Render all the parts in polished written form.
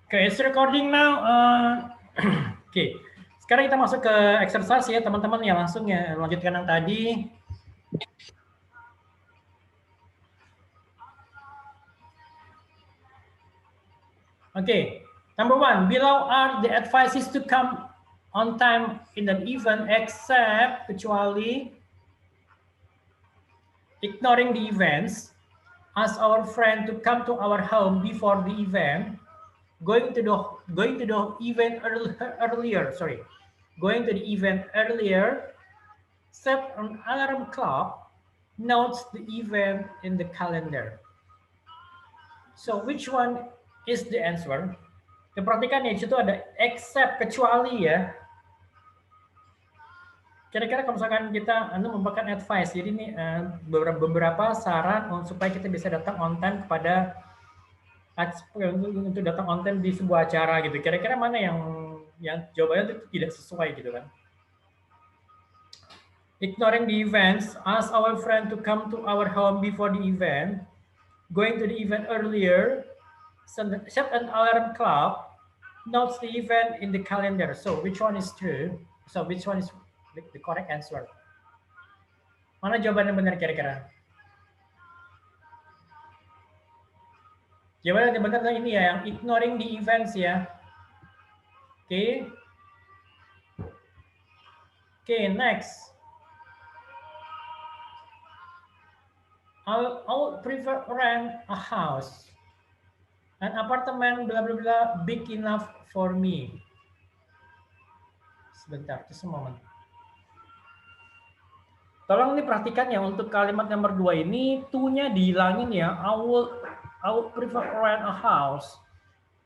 Okay, it's recording now. Okay, sekarang kita masuk ke exercise ya teman-teman ya, langsung ya lanjutkan yang tadi. Okay, number one, below are the advices to come on time in an event except kecuali ignoring the events, ask our friend to come to our home before the event, going to the event earlier, going to the event earlier, set an alarm clock, notes the event in the calendar. So which one is the answer? Ya, perhatikan ya, itu ada except, kecuali ya. Kira-kira kalau misalkan kita memberikan advice, jadi ini beberapa saran supaya kita bisa datang on time kepada untuk datang on time di sebuah acara gitu. Kira-kira mana yang jawabannya itu tidak sesuai gitu kan? Ignoring the events, ask our friend to come to our home before the event, going to the event earlier, set an alarm clock, notes the event in the calendar. So which one is true? So which one is the correct answer? Mana jawaban yang benar kira-kira? Jawaban yang benar ini ya, yang ignoring the events ya. Oke. Oke, next. I'll prefer rent a house. An apartment bla bla bla big enough for me. Sebentar, just a moment. Tolong nih perhatikan ya, untuk kalimat nomor 2 ini to-nya dihilangin ya. I would prefer rent a house.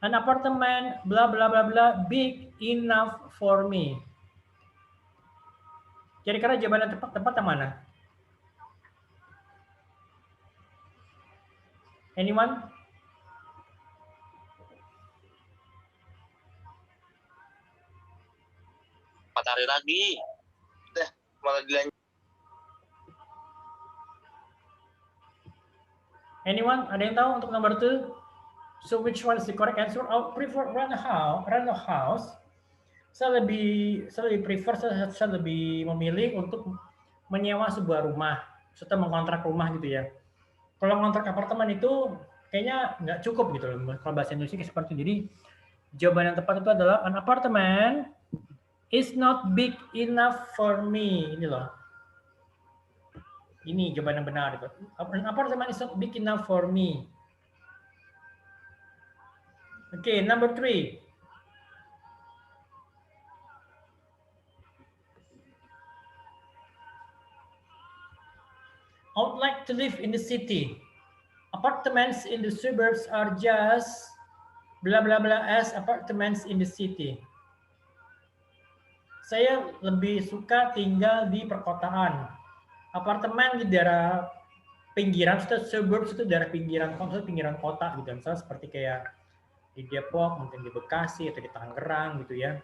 An apartment bla bla bla bla big enough for me. Kira-kira jawaban yang tepat yang mana? Anyone? Empat hari lagi. Udah, malah dilanjut. Anyone? Ada yang tahu untuk nomor 2? So which one is the correct answer? I would prefer rent a house. Saya lebih prefer, saya lebih memilih untuk menyewa sebuah rumah, serta mengontrak rumah gitu ya. Kalau mengontrak apartemen itu kayaknya nggak cukup gitu loh. Kalau bahasa Indonesia seperti itu. Jadi jawaban yang tepat itu adalah an apartment is not big enough for me. Ini loh. Ini jawaban yang benar itu. An apartment is not big enough for me. Okay, number 3. I would like to live in the city. Apartments in the suburbs are just blah blah blah as apartments in the city. Saya lebih suka tinggal di perkotaan. Apartemen di daerah pinggiran, suburbs itu daerah pinggiran kota gitu. Misalnya seperti kayak di Depok, mungkin di Bekasi atau di Tangerang gitu ya.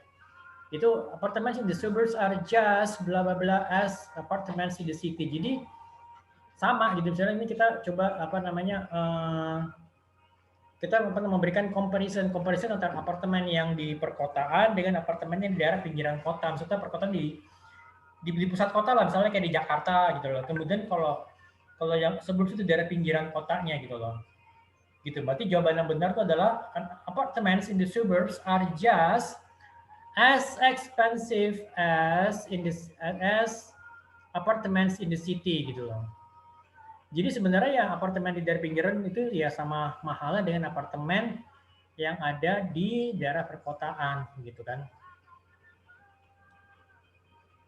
Itu apartments in the suburbs are just blah blah blah as apartments in the city. Jadi sama gitu, misalnya ini kita coba kita memberikan comparison antara apartemen yang di perkotaan dengan apartemen yang di daerah pinggiran kota. Maksudnya perkotaan di pusat kota lah, misalnya kayak di Jakarta gitu loh. Kemudian kalau yang sebelum itu daerah pinggiran kotanya gitu loh. Gitu. Berarti jawaban yang benar itu adalah apartments in the suburbs are just as expensive as apartments in the city gitu loh. Jadi sebenarnya ya apartemen di daerah pinggiran itu ya sama mahalnya dengan apartemen yang ada di daerah perkotaan gitu kan.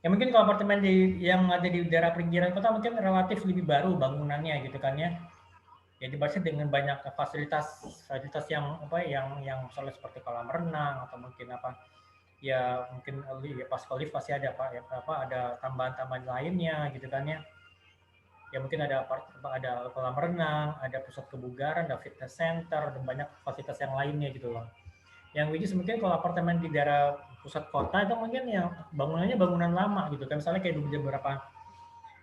Ya mungkin kalau apartemen yang ada di daerah pinggiran kota mungkin relatif lebih baru bangunannya gitu kan ya. Ya dibatasi dengan banyak fasilitas yang yang misalnya seperti kolam renang atau mungkin ya mungkin ya pas lift pasti ada ada tambahan-tambahan lainnya gitu kan ya. Ya mungkin ada kolam renang, ada pusat kebugaran, ada fitness center, dan banyak fasilitas yang lainnya gitu loh. Yang which is mungkin kalau apartemen di daerah pusat kota itu mungkin yang bangunannya bangunan lama gitu kan, misalnya kayak di beberapa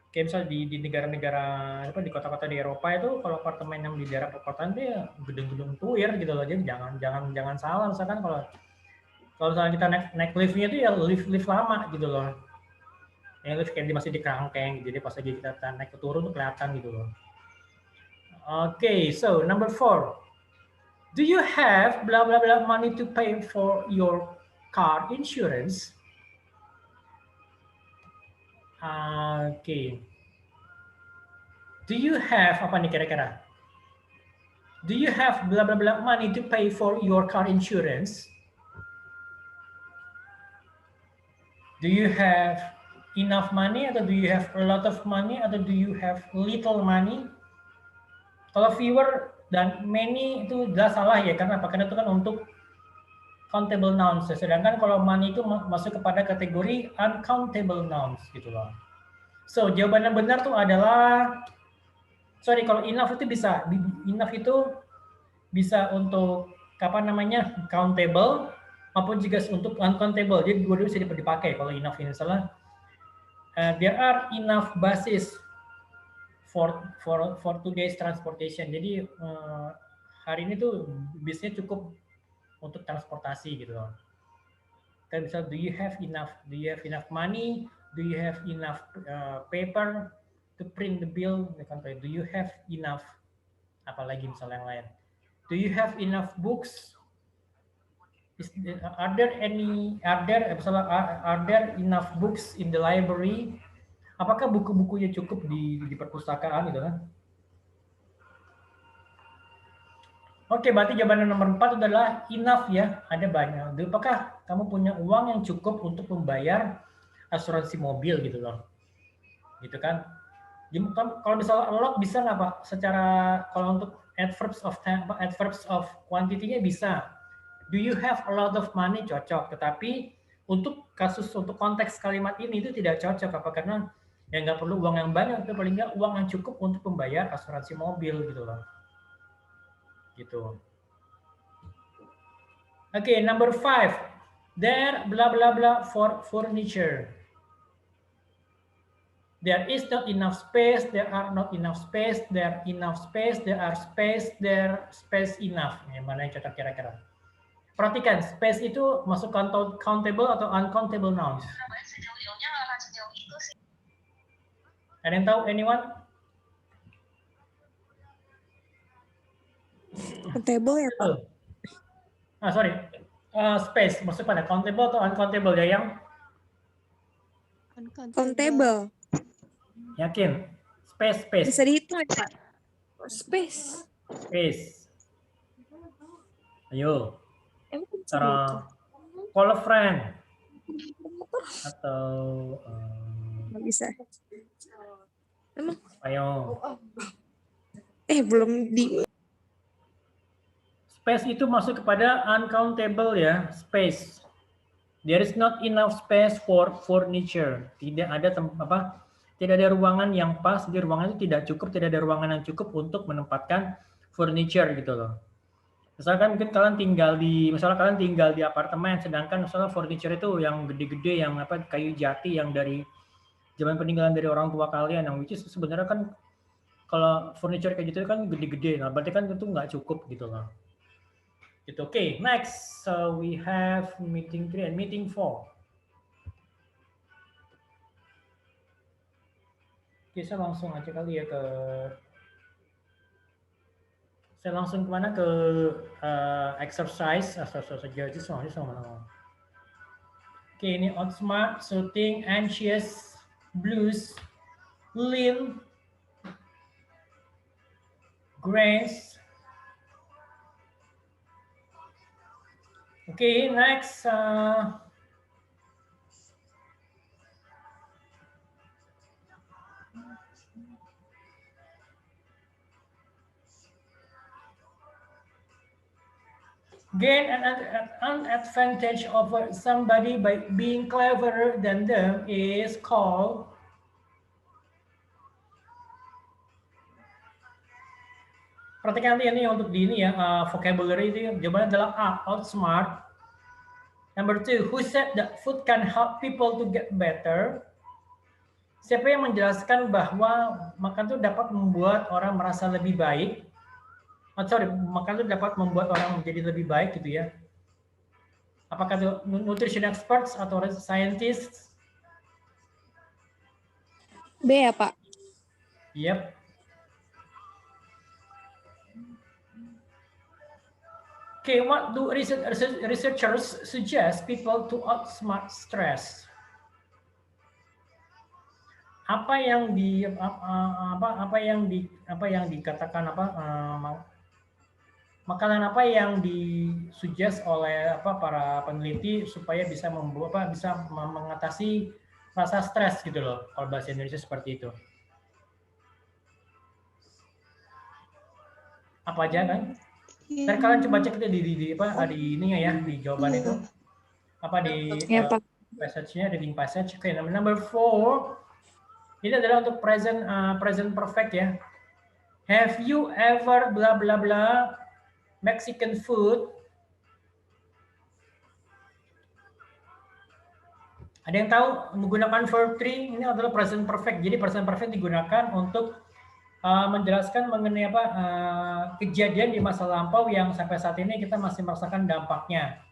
Kayak misalnya di negara-negara apa di kota-kota di Eropa itu kalau apartemen yang di daerah perkotaan itu ya gedung-gedung tuir gitu loh. Jadi jangan salah misalkan kalau misalnya kita naik liftnya itu ya lift lama gitu loh. Ya lift kayak masih di kerangkeng, jadi pas lagi kita naik ke turun tuh kelihatan gitu loh. Okay, so number 4. Do you have blah blah blah money to pay for your car insurance? Okay. Do you have apa nih kira-kira? Do you have blah blah blah money to pay for your car insurance? Do you have enough money atau do you have a lot of money atau do you have little money? Kalau fewer dan many itu jelas salah ya, karena apa? Karena itu kan untuk countable nouns. Sedangkan kalau money itu masuk kepada kategori uncountable nouns gitu loh. So, jawaban yang benar tuh adalah kalau enough itu bisa untuk apa namanya? Countable maupun juga untuk uncountable. Jadi dua-duanya bisa dipakai kalau enough ini salah. There are enough buses for today's transportation. Jadi hari ini tuh bisnya cukup untuk transportasi gitu loh. Kan misal, do you have enough money? Do you have enough paper to print the bill? Do you have enough apalagi misalnya yang lain? Do you have enough books? Are there enough books in the library? Apakah buku-bukunya cukup di perpustakaan gitu kan? Oke, berarti jawaban nomor 4 adalah enough ya, ada banyak. Apakah kamu punya uang yang cukup untuk membayar asuransi mobil gitu loh. Gitu kan. Kalau misalnya a lot bisa nggak Pak? Secara kalau untuk adverbs of quantity-nya bisa. Do you have a lot of money? Cocok. Tetapi untuk konteks kalimat ini itu tidak cocok apa karena ya nggak perlu uang yang banyak, tapi paling nggak uang yang cukup untuk membayar asuransi mobil gitu loh. Gitu. Okay, number 5. There blah blah blah for furniture. There is not enough space. There are not enough space. There enough space. There are space. There space enough. Mana yang cocok kira-kira? Perhatikan, space itu masuk countable atau uncountable nouns. Ada yang tahu? Anyone? Countable ya Pak? Sorry. Space masuk pada countable atau uncountable ya yang? Countable. Yakin? Space. Bisa dihitung ya Pak? Space. Ayo. Call a friend. Atau nggak bisa. Emang? Ayo. Belum di. Space itu masuk kepada uncountable ya, space. There is not enough space for furniture. Tidak ada ruangan yang pas, di ruangan itu tidak ada ruangan yang cukup untuk menempatkan furniture gitu loh. Misalkan mungkin kalian tinggal di apartemen, sedangkan misalnya furniture itu yang gede-gede, yang kayu jati yang dari zaman peninggalan dari orang tua kalian, yang which is sebenarnya kan kalau furniture kayak gitu kan gede-gede, nah berarti kan itu nggak cukup gitu loh. Gitu. Okay, next. So we have meeting 3 and meeting 4. Saya langsung aja kali ya saya langsung kemana ke exercise. Oke, ini outsmart, shooting, anxious, blues, lean, grace. Okay, next. Gain an advantage over somebody by being cleverer than them is called perhatikan ini untuk vocabulary itu jawabannya adalah outsmart. Number 2, who said that food can help people to get better? Siapa yang menjelaskan bahwa makan itu dapat membuat orang merasa lebih baik? Makan itu dapat membuat orang menjadi lebih baik gitu ya. Apakah itu nutrition experts atau scientists? B ya Pak. Yep. Okay, what do researchers suggest people to outsmart stress? Apa yang dikatakan makanan apa yang disuggest oleh para peneliti supaya bisa mengatasi rasa stres gitu loh, kalau bahasa Indonesia seperti itu. Apa aja kan? Dan kalian coba cek di ininya ya, di jawaban itu. Apa di passage-nya, reading passage. Oke, number 4. Ini adalah untuk present perfect ya. Have you ever bla bla bla Mexican food? Ada yang tahu menggunakan verb 3 ini adalah present perfect. Jadi present perfect digunakan untuk menjelaskan mengenai kejadian di masa lampau yang sampai saat ini kita masih merasakan dampaknya.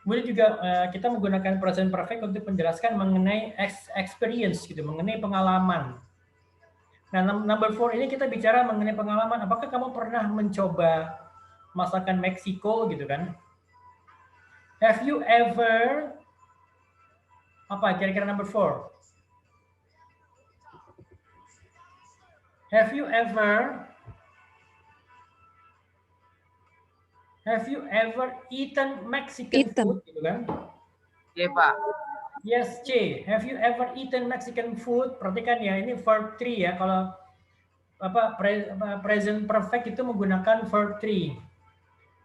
Kemudian juga kita menggunakan present perfect untuk menjelaskan mengenai experience gitu, mengenai pengalaman. Nah, number 4 ini kita bicara mengenai pengalaman. Apakah kamu pernah mencoba masakan Meksiko gitu kan? Have you ever apa kira-kira number 4? Have you ever eaten Mexican food gitu kan? Iya, Pak. Yes, C. Have you ever eaten Mexican food? Perhatikan ya, ini verb 3 ya. Kalau present perfect itu menggunakan verb 3.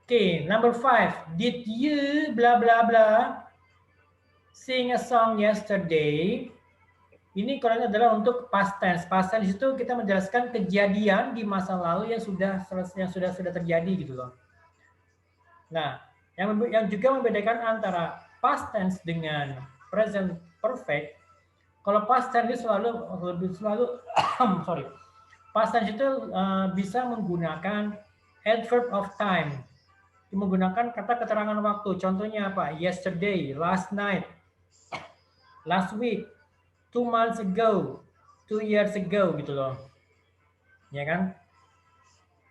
Oke, number 5. Did you bla bla bla sing a song yesterday? Ini kalau adalah untuk past tense. Past tense itu kita menjelaskan kejadian di masa lalu yang sudah terjadi gitu loh. Nah, yang juga membedakan antara past tense dengan present perfect. Kalau past tense itu selalu past tense itu bisa menggunakan adverb of time. Menggunakan kata keterangan waktu. Contohnya apa? Yesterday, last night, last week, 2 months ago, 2 years ago gitu loh. Ya kan?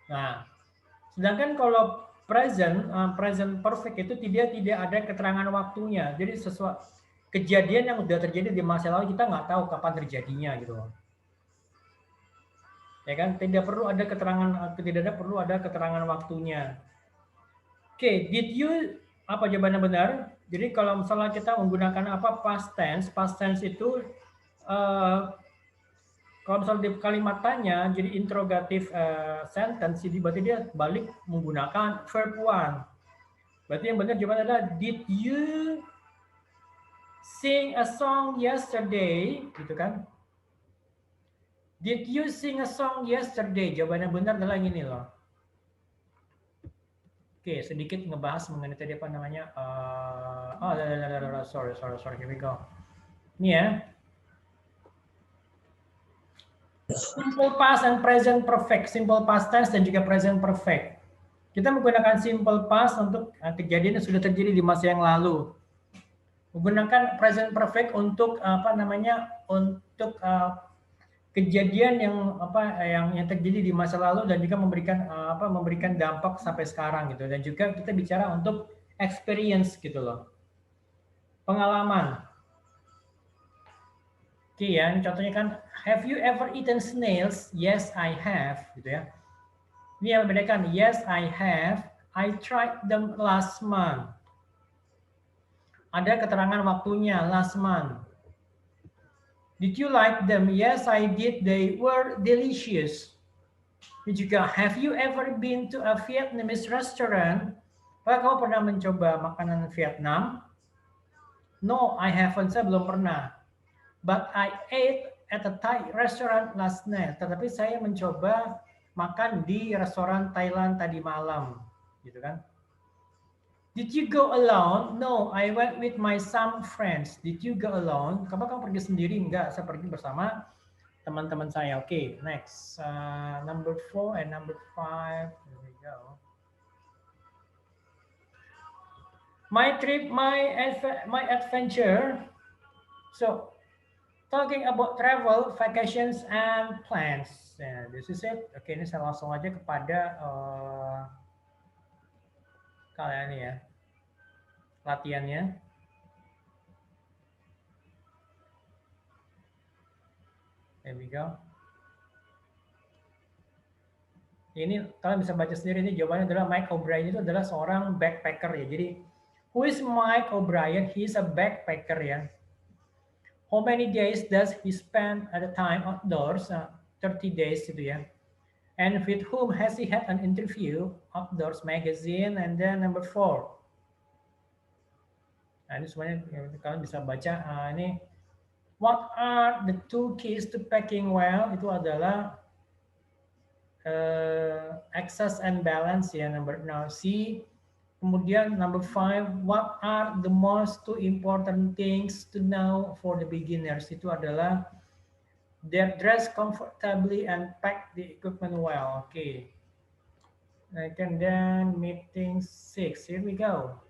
Nah, sedangkan kalau present perfect itu tidak ada keterangan waktunya. Jadi sesuatu kejadian yang sudah terjadi di masa lalu kita nggak tahu kapan terjadinya gitu loh. Ya kan? Tidak perlu ada keterangan waktunya. Oke, did you apa jawabannya benar? Jadi kalau misalnya kita menggunakan past tense itu kalau misalnya di kalimat tanya jadi interrogative sentence, jadi berarti dia balik menggunakan verb 1. Berarti yang benar jawabannya adalah did you sing a song yesterday, gitu kan? Did you sing a song yesterday? Jawabannya benar adalah yang ini loh. Oke, sedikit ngebahas mengenai tadi apa namanya? Sorry, here we go. Ini ya. Simple past and present perfect, simple past tense dan juga present perfect. Kita menggunakan simple past untuk kejadian yang sudah terjadi di masa yang lalu. Menggunakan present perfect untuk untuk kejadian yang terjadi di masa lalu dan juga memberikan dampak sampai sekarang gitu. Dan juga kita bicara untuk experience gitu loh. Pengalaman. Oke ya, ini contohnya kan, have you ever eaten snails? Yes, I have, gitu ya. Ini yang membedakan, yes, I have. I tried them last month. Ada keterangan waktunya, last month. Did you like them? Yes, I did. They were delicious. Ini juga, have you ever been to a Vietnamese restaurant? Apakah kamu pernah mencoba makanan Vietnam? No, I haven't. Saya belum pernah. But I ate at a Thai restaurant last night. Tetapi saya mencoba makan di restoran Thailand tadi malam, gitu kan? Did you go alone? No, I went with my some friends. Did you go alone? Kamu pergi sendiri? Enggak, saya pergi bersama teman-teman saya. Oke, next. Number 4 and number 5. Here we go. My trip, my adventure. So, talking about travel, vacations, and plans. Nah, this is it. Oke, ini saya langsung aja kepada kalian ya. Latihannya. There we go. Ini kalian bisa baca sendiri, ini jawabannya adalah Mike O'Brien itu adalah seorang backpacker ya. Jadi, who is Mike O'Brien? He is a backpacker ya. How many days does he spend at a time outdoors? 30 days gitu ya. And with whom has he had an interview? Outdoors Magazine. And then number 4. Nah, ini semuanya kalian bisa baca. Ini what are the 2 keys to packing well? Itu adalah access and balance ya, number C. Kemudian number 5, what are the most 2 important things to know for the beginners? Itu adalah they dress comfortably and pack the equipment well. Okay. And then meeting 6. Here we go.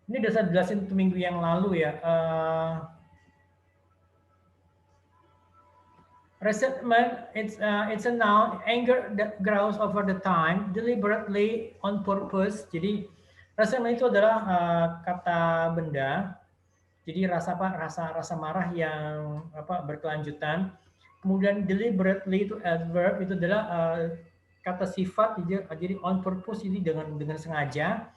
Ini udah saya jelasin 1 minggu yang lalu ya. Resentment, it's a noun, anger that grows over the time, deliberately, on purpose. Jadi resentment itu adalah kata benda. Jadi rasa marah yang berkelanjutan. Kemudian deliberately itu adverb, itu adalah kata sifat. Jadi on purpose ini dengan sengaja.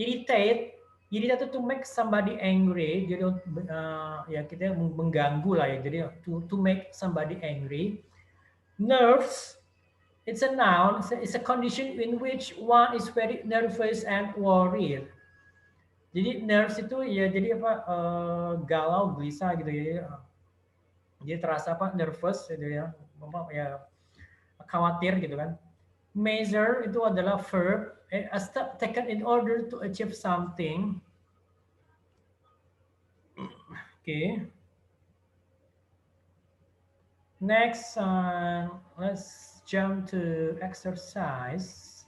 Irritate itu to make somebody angry, jadi ya kita mengganggu lah ya, jadi to make somebody angry. Nerves, it's a noun, it's a condition in which one is very nervous and worried. Jadi nerves itu ya jadi galau, gelisah gitu ya. Jadi terasa nervous gitu ya, khawatir gitu kan. Measure itu adalah verb, a step taken in order to achieve something. Okay. Next, let's jump to exercise.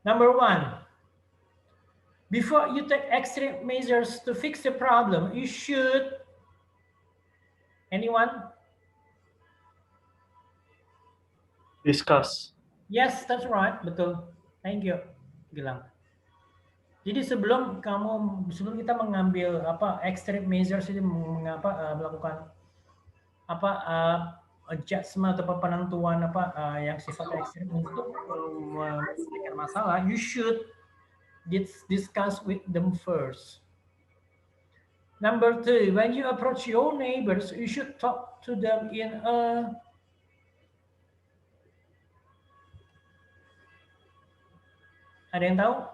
Number 1. Before you take extreme measures to fix the problem, you should. Anyone? Discuss. Yes, that's right. Betul. Thank you, Gilang. Jadi sebelum kita mengambil extreme measures itu melakukan adjustment atau penentuan yang sifatnya ekstrim untuk menyelesaikan masalah, you should discuss with them first. Number 2, when you approach your neighbors, you should talk to them in a ada yang tahu?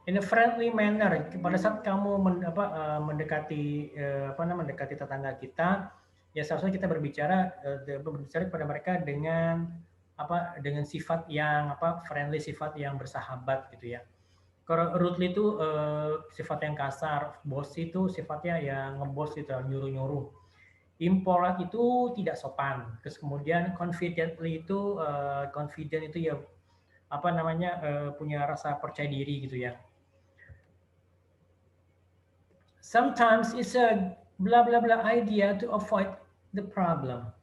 In a friendly manner. Pada saat kamu mendekati tetangga kita, ya seharusnya kita berbicara kepada mereka dengan dengan sifat yang friendly, sifat yang bersahabat gitu ya. Kalau rudely itu sifat yang kasar, bossy itu sifatnya yang ngebos gitu, nyuruh-nyuruh. Impolite itu tidak sopan. Terus kemudian confidently itu confident itu ya punya rasa percaya diri gitu ya. Sometimes it's a blah blah blah idea to avoid the problem.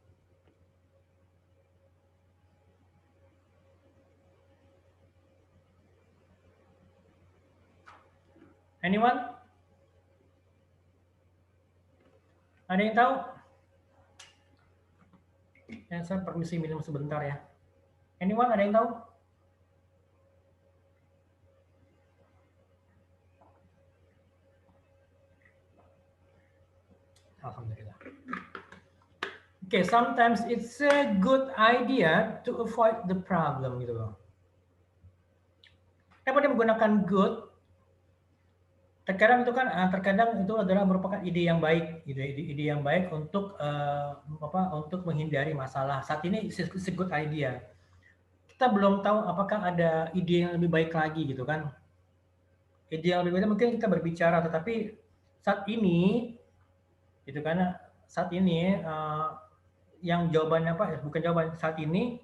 Anyone? Ada yang tahu? Ya, saya permisi minum sebentar ya. Anyone, ada yang tahu? Alhamdulillah. Okay, sometimes it's a good idea to avoid the problem gitu loh. Kenapa dia menggunakan good? terkadang itu kan terkadang itu adalah merupakan ide yang baik gitu ya, ide yang baik untuk untuk menghindari masalah. Saat ini it's a good idea. Kita belum tahu apakah ada ide yang lebih baik lagi gitu kan. Ide yang lebih baik mungkin kita berbicara, tetapi saat ini gitu kan, saat ini yang jawabannya bukan jawaban, saat ini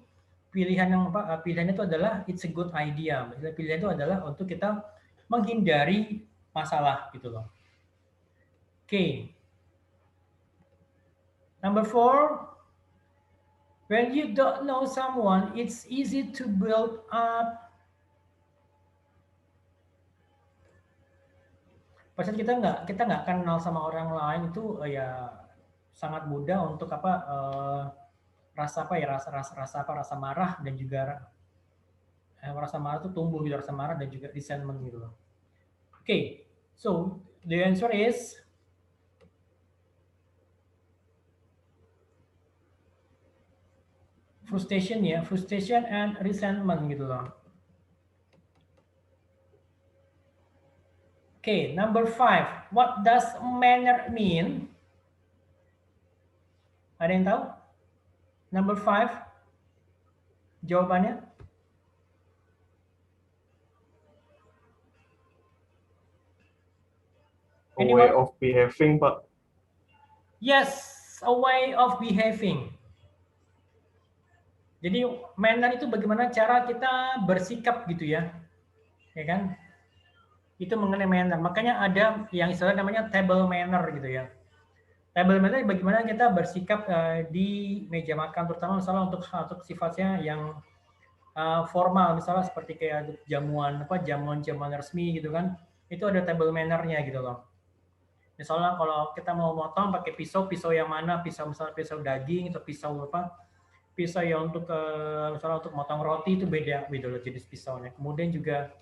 pilihan yang pilihannya itu adalah it's a good idea. Pilihan itu adalah untuk kita menghindari masalah gitu loh. Oke. Number 4, when you don't know someone, it's easy to build up. Pas kita nggak kenal sama orang lain itu ya sangat mudah untuk rasa marah dan juga rasa marah itu tumbuh gitu, rasa marah dan juga resentment gitu loh. Okay, so the answer is frustration ya, frustration and resentment gitu loh. Okay, number 5, what does manner mean? Ada yang tahu? Number 5, jawabannya? A way of behaving, Pak. Yes, a way of behaving. Jadi manner itu bagaimana cara kita bersikap gitu ya, ya kan? Itu mengenai manner. Makanya ada yang istilah namanya table manner gitu ya. Table manner bagaimana kita bersikap di meja makan, terutama misalnya untuk sifatnya yang formal, misalnya seperti kayak jamuan resmi gitu kan. Itu ada table manner-nya gitu loh. Misalnya kalau kita mau motong pakai pisau yang mana, misalnya pisau daging atau pisau yang untuk misalnya untuk motong roti itu beda loh jenis pisaunya. Kemudian juga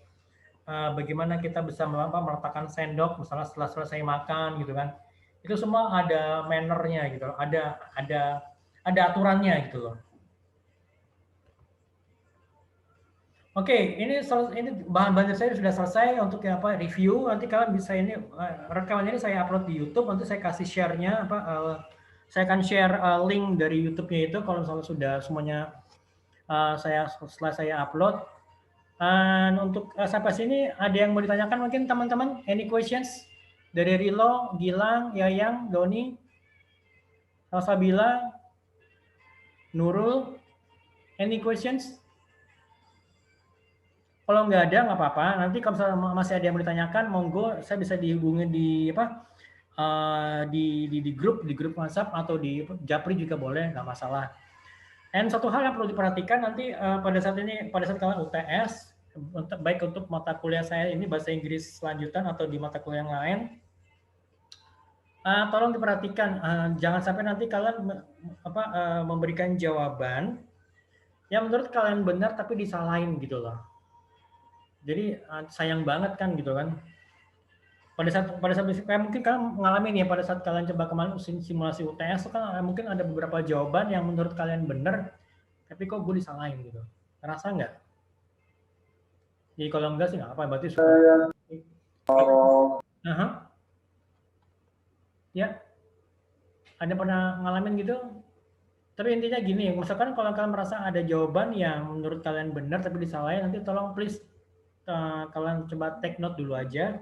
bagaimana kita bisa meletakkan sendok misalnya setelah selesai makan gitu kan. Itu semua ada manner-nya gitu loh. Ada aturannya gitu loh. Oke, ini bahan-bahan saya sudah selesai untuk review. Nanti kalian bisa rekaman ini saya upload di YouTube. Nanti saya kasih share-nya saya akan share link dari YouTube-nya itu kalau misalnya sudah semuanya setelah saya upload. Dan untuk sampai sini ada yang mau ditanyakan mungkin teman-teman? Any questions dari Rilo, Gilang, Yayang, Doni, Salsabila, Nurul? Any questions? Kalau nggak ada, nggak apa-apa. Nanti kalau misalnya masih ada yang mau ditanyakan, monggo saya bisa dihubungi di grup WhatsApp atau di Japri juga boleh, nggak masalah. Dan satu hal yang perlu diperhatikan nanti pada saat kalian UTS, baik untuk mata kuliah saya ini bahasa Inggris lanjutan atau di mata kuliah yang lain, tolong diperhatikan, jangan sampai nanti kalian memberikan jawaban yang menurut kalian benar tapi disalahin gitu loh. Jadi sayang banget kan gitu kan. Pada saat kayak mungkin kalian mengalami nih pada saat kalian coba kemarin simulasi UTS kan mungkin ada beberapa jawaban yang menurut kalian benar tapi kok gue disalahin gitu. Ngerasa nggak? Jadi kalau enggak sih nggak apa, berarti sudah. Ya, ada pernah ngalamin gitu? Tapi intinya gini, misalkan kalau kalian merasa ada jawaban yang menurut kalian benar tapi disalahin, nanti tolong please kalian coba take note dulu aja.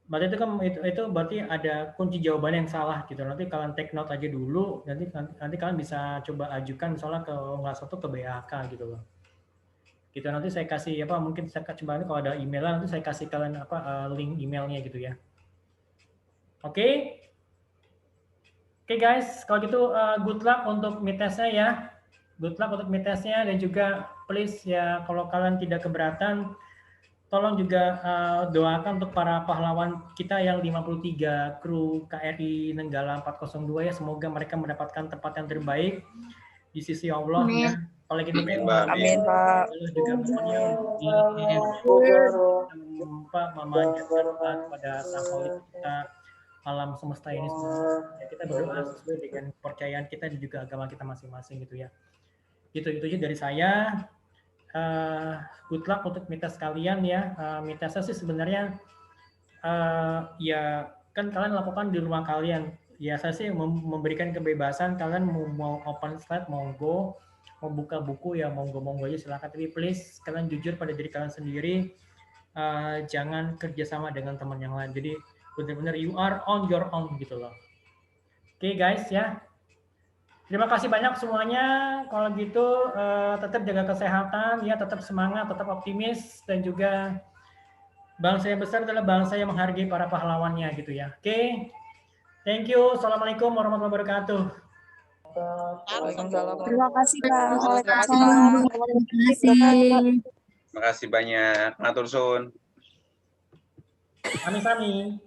Berarti itu kan itu berarti ada kunci jawaban yang salah gitu. Nanti kalian take note aja dulu. Nanti kalian bisa coba ajukan misalnya ke ke BHK gitu loh. Gitu nanti saya kasih mungkin saya coba kalau ada email nanti saya kasih kalian link emailnya gitu ya. Oke. Oke guys, kalau gitu good luck untuk mid testnya ya. Good luck untuk mid testnya dan juga please ya kalau kalian tidak keberatan tolong juga doakan untuk para pahlawan kita yang 53 kru KRI Nenggala 402 ya. Semoga mereka mendapatkan tempat yang terbaik di sisi Allah ya. Apalagi kita Amin, Pak. juga memanjatkan kepada Sang Khalik kita alam semesta ini semua. Ya, kita berdoa sesuai dengan kepercayaan kita dan juga agama kita masing-masing gitu ya. Itu aja dari saya. Good luck untuk mites kalian ya. Mitesnya sih sebenarnya ya kan kalian lakukan di rumah kalian. Ya saya sih memberikan kebebasan kalian mau open slide, monggo, mau buka buku ya monggo aja silakan. Tapi please kalian jujur pada diri kalian sendiri, jangan kerjasama dengan teman yang lain. Jadi benar-benar you are on your own gitu loh. Oke guys ya. Terima kasih banyak semuanya. Kalau gitu tetap jaga kesehatan ya, tetap semangat, tetap optimis dan juga bangsa yang besar adalah bangsa yang menghargai para pahlawannya gitu ya. Oke. Thank you. Assalamualaikum warahmatullahi wabarakatuh. Waalaikumsalam. Terima kasih Kak. Waalaikumsalam. Terima kasih. Terima kasih banyak. Matur suwun. Sami-sami.